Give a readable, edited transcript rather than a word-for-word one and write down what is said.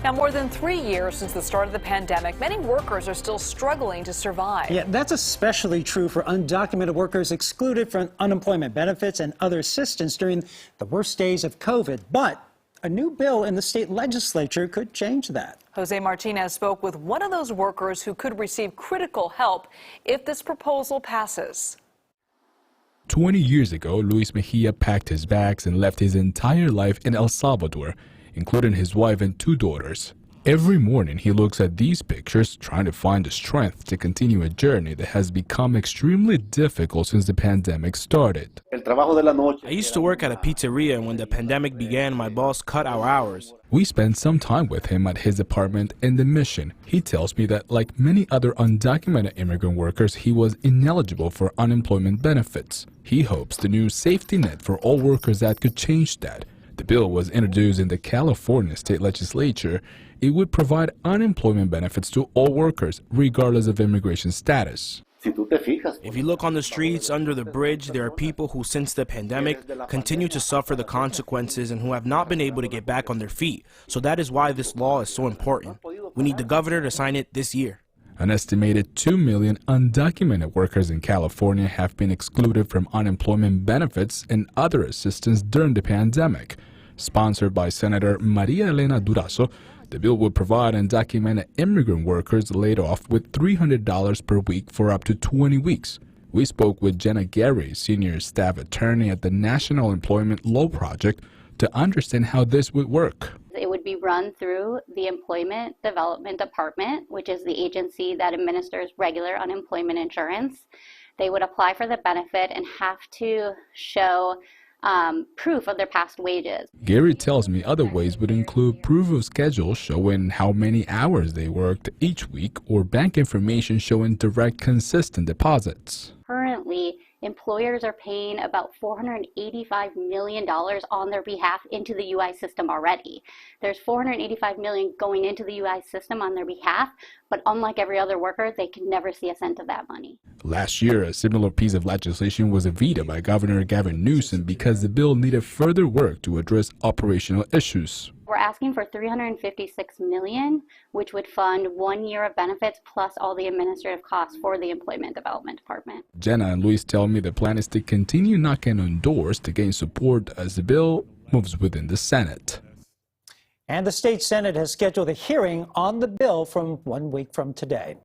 Now, more than 3 years since the start of the pandemic, many workers are still struggling to survive. Yeah, that's especially true for undocumented workers excluded from unemployment benefits and other assistance during the worst days of COVID. But a new bill in the state legislature could change that. José Martínez spoke with one of those workers who could receive critical help if this proposal passes. 20 years ago, Luis Mejia packed his bags and left his entire life in El Salvador, including his wife and 2 daughters. Every morning, he looks at these pictures, trying to find the strength to continue a journey that has become extremely difficult since the pandemic started. I used to work at a pizzeria, and when the pandemic began, my boss cut our hours. We spent some time with him at his apartment in the Mission. He tells me that, like many other undocumented immigrant workers, he was ineligible for unemployment benefits. He hopes the new safety net for all workers that could change that. The bill was introduced in the California state legislature. It would provide unemployment benefits to all workers, regardless of immigration status. If you look on the streets, under the bridge, there are people who, since the pandemic, continue to suffer the consequences and who have not been able to get back on their feet. So that is why this law is so important. We need the governor to sign it this year. An estimated 2 million undocumented workers in California have been excluded from unemployment benefits and other assistance during the pandemic. Sponsored by Senator Maria Elena Durazo, the bill would provide undocumented immigrant workers laid off with $300 per week for up to 20 weeks. We spoke with Jenna Gary, senior staff attorney at the National Employment Law Project, to understand how this would work. It would be run through the Employment Development Department, which is the agency that administers regular unemployment insurance. They would apply for the benefit and have to show proof of their past wages. Gary tells me other ways would include proof of schedule showing how many hours they worked each week, or bank information showing direct, consistent deposits. Currently, employers are paying about $485 million on their behalf into the UI system already. There's $485 million going into the UI system on their behalf, but unlike every other worker, they can never see a cent of that money. Last year, a similar piece of legislation was vetoed by Governor Gavin Newsom because the bill needed further work to address operational issues. We're asking for $356 million, which would fund 1 year of benefits plus all the administrative costs for the Employment Development Department. Jenna and Luis tell me the plan is to continue knocking on doors to gain support as the bill moves within the Senate. And the state Senate has scheduled a hearing on the bill from 1 week from today.